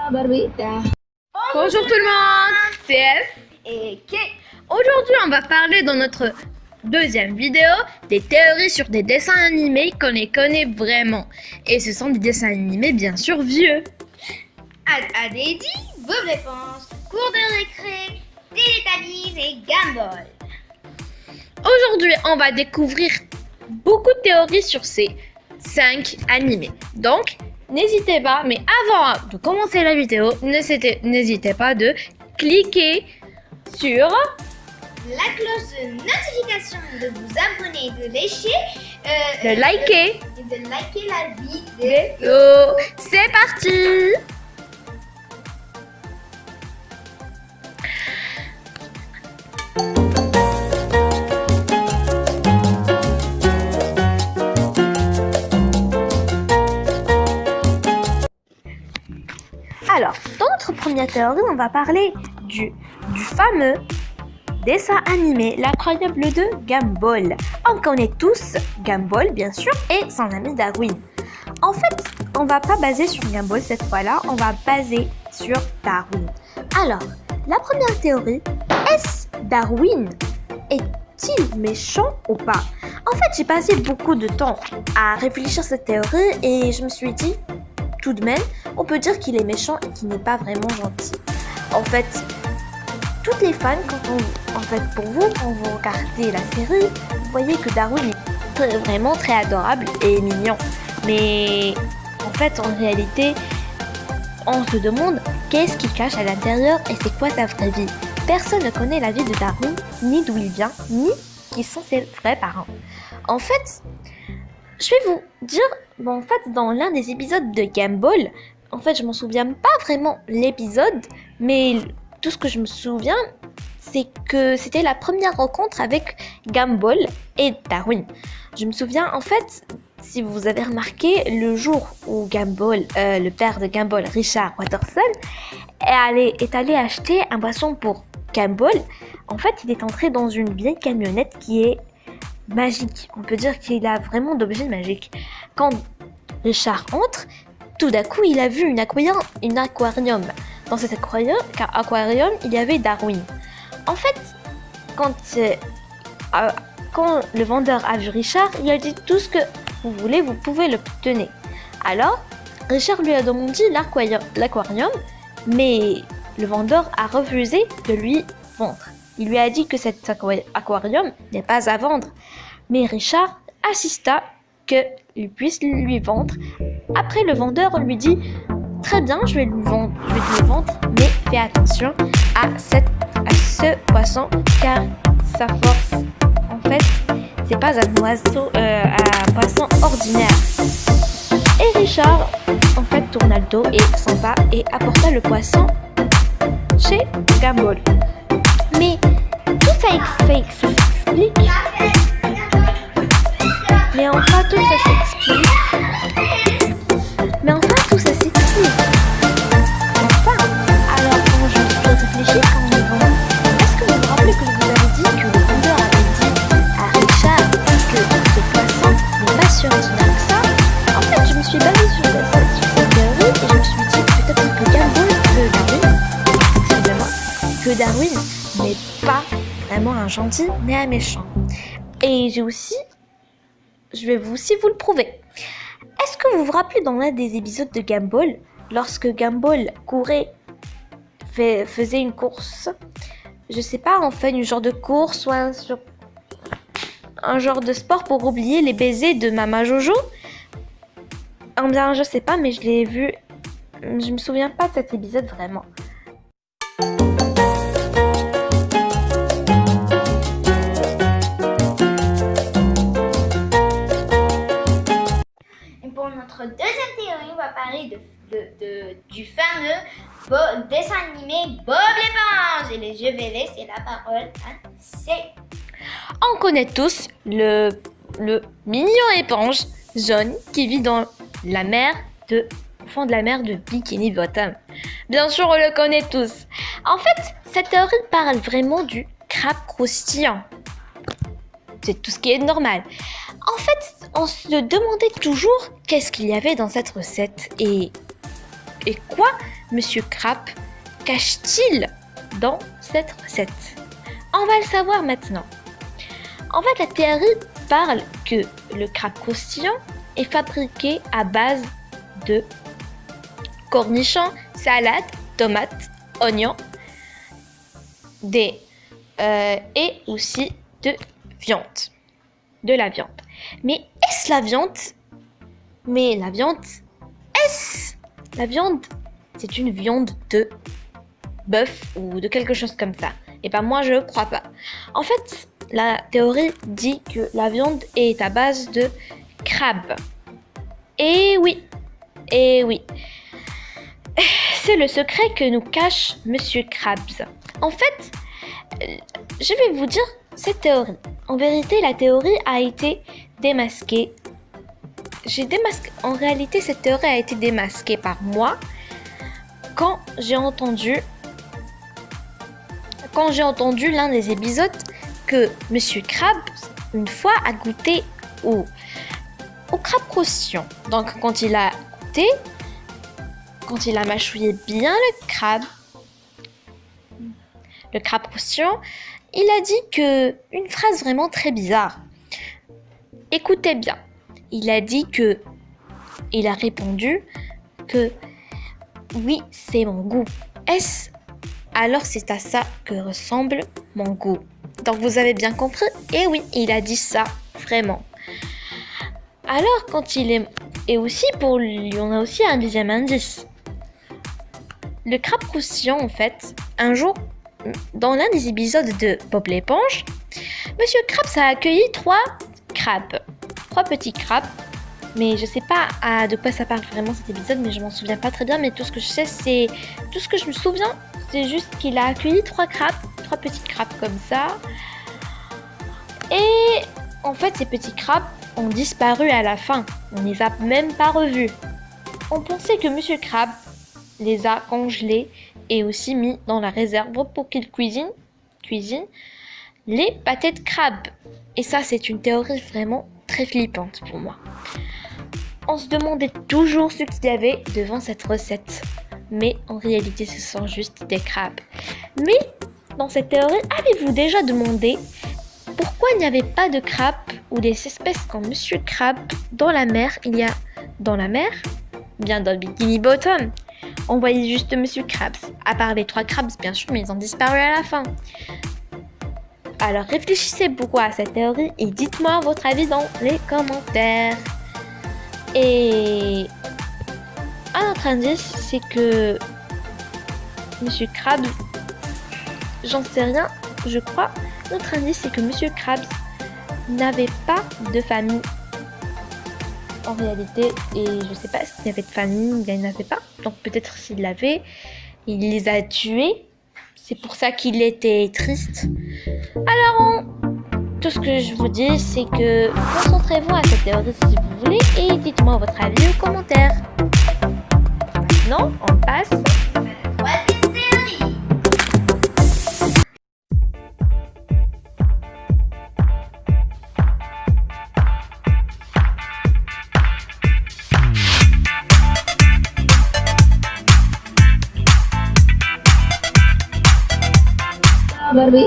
Bonjour tout le monde, c'est S Et Kay. Aujourd'hui, on va parler dans notre deuxième vidéo des théories sur des dessins animés qu'on les connaît vraiment. Et ce sont des dessins animés bien sûr vieux. Adédi, Bob l'éponge, cours de récré, Télétabbies et Gumball. Aujourd'hui, on va découvrir beaucoup de théories sur ces 5 animés. Donc, n'hésitez pas, mais avant de commencer la vidéo, n'hésitez pas de cliquer sur La cloche de notification, de vous abonner, de lécher, le liker. et de liker la vidéo. Vidéo. C'est parti! Alors, dans notre première théorie, on va parler du fameux dessin animé L'incroyable de Gumball. On connaît tous Gumball, bien sûr, et son ami Darwin. En fait, on va pas baser sur Gumball cette fois-là, on va baser sur Darwin. Alors, la première théorie, est-ce Darwin est-il méchant ou pas? En fait, j'ai passé beaucoup de temps à réfléchir à cette théorie et je me suis dit, tout de même, on peut dire qu'il est méchant et qu'il n'est pas vraiment gentil. En fait, toutes les fans, pour vous, quand vous regardez la série, vous voyez que Darwin est vraiment très adorable et mignon. Mais en fait, en réalité, on se demande qu'est-ce qu'il cache à l'intérieur et c'est quoi sa vraie vie. Personne ne connaît la vie de Darwin, ni d'où il vient, ni qui sont ses vrais parents. En fait, je vais vous dire, dans l'un des épisodes de Gumball, en fait, je m'en souviens pas vraiment l'épisode, mais tout ce que je me souviens, c'est que c'était la première rencontre avec Gumball et Darwin. Je me souviens, en fait, si vous avez remarqué, le jour où Gumball, le père de Gumball, Richard Watterson, est allé acheter un boisson pour Gumball, en fait, il est entré dans une vieille camionnette qui est magique. On peut dire qu'il a vraiment d'objets magiques. Quand Richard entre, tout d'un coup, il a vu un aquarium. Dans cet aquarium, il y avait Darwin. En fait, quand le vendeur a vu Richard, il a dit tout ce que vous voulez, vous pouvez l'obtenir. Alors, Richard lui a demandé l'aquarium, mais le vendeur a refusé de lui vendre. Il lui a dit que cet aquarium n'est pas à vendre. Mais Richard insista qu'il puisse lui vendre. Après, le vendeur lui dit « Très bien, je vais te le vendre, mais fais attention à ce poisson, car sa force, en fait, c'est pas un poisson ordinaire. » Et Richard, en fait, tourna le dos et s'en va et apporta le poisson chez Gumball. Mais tout ça s'explique. Mais enfin, tout ça s'explique. Alors quand je réfléchis, est-ce que vous vous rappelez que je vous avais dit que le vendeur avait dit à Richard que ce poisson n'est pas si ordinaire que ça? En fait, je me suis basée sur cette théorie et je me suis dit peut-être que Darwin n'est pas vraiment un gentil, mais un méchant. Et je vais aussi vous le prouver. Est-ce que vous vous rappelez dans l'un des épisodes de Gumball, lorsque Gumball faisait une course, je sais pas, en fait, une genre de course ou un genre de sport pour oublier les baisers de Mama Jojo? Bien, je sais pas, mais je l'ai vu. Je me souviens pas de cet épisode vraiment. Pour notre deuxième théorie, on va parler du fameux dessin animé Bob l'éponge. Et je vais laisser la parole à C. On connaît tous le mignon éponge jaune qui vit dans la mer au fond de la mer de Bikini Bottom. Bien sûr, on le connaît tous. En fait, cette théorie parle vraiment du crabe croustillant. C'est tout ce qui est normal. En fait, on se demandait toujours qu'est-ce qu'il y avait dans cette recette et quoi Monsieur Crabbe cache-t-il dans cette recette? On va le savoir maintenant. En fait, la théorie parle que le crabe croustillant est fabriqué à base de cornichons, salade, tomates, oignons, et aussi de viande. De la viande. Mais est-ce la viande? Mais la viande, est-ce la viande? C'est une viande de bœuf ou de quelque chose comme ça. Et ben moi je ne crois pas. En fait, la théorie dit que la viande est à base de crabe. Et oui, c'est le secret que nous cache Monsieur Krabs. En fait, je vais vous dire cette théorie. En vérité, la théorie a été démasquée. En réalité, cette théorie a été démasquée par moi quand j'ai entendu l'un des épisodes que Monsieur Krabs, une fois, a goûté au crabe croustillant. Donc, quand il a goûté, quand il a mâchouillé bien le crabe croustillant, il a dit une phrase vraiment très bizarre. Écoutez bien. Il a répondu que oui, c'est mon goût. Alors c'est à ça que ressemble mon goût. Donc vous avez bien compris? Et oui, il a dit ça, vraiment. Alors quand il est... Et aussi pour lui, on a aussi un deuxième indice. Le crabe croustillant, en fait, un jour, dans l'un des épisodes de Bob l'éponge, Monsieur Krabs a accueilli 3 petits crabes. Mais je sais pas de quoi ça parle vraiment cet épisode, mais je m'en souviens pas très bien. Mais tout ce que je me souviens, c'est juste qu'il a accueilli 3 petits crabes comme ça. Et en fait, ces petits crabes ont disparu à la fin. On les a même pas revus. On pensait que Monsieur Krabs les a congelés et aussi mis dans la réserve pour qu'il cuisine les pâtés de crabe. Et ça, c'est une théorie vraiment très flippante pour moi. On se demandait toujours ce qu'il y avait devant cette recette. Mais en réalité, ce sont juste des crabes. Mais dans cette théorie, avez-vous déjà demandé pourquoi il n'y avait pas de crabes ou des espèces comme Monsieur Krabs dans la mer? Bien dans le Bikini Bottom. On voyait juste Monsieur Krabs. À part les 3 crabes, bien sûr, mais ils ont disparu à la fin. Alors réfléchissez beaucoup à cette théorie et dites-moi votre avis dans les commentaires. Et un autre indice, c'est que Monsieur Krabs, j'en sais rien, je crois. L'autre indice, c'est que Monsieur Krabs n'avait pas de famille en réalité, et je sais pas s'il y avait de famille ou il n'y en avait pas. Donc peut-être s'il l'avait, il les a tués. C'est pour ça qu'il était triste. Alors, tout ce que je vous dis, c'est que concentrez-vous à cette théorie si vous voulez et dites-moi votre avis aux commentaires. Maintenant, on passe à la 3e théorie. Barbie.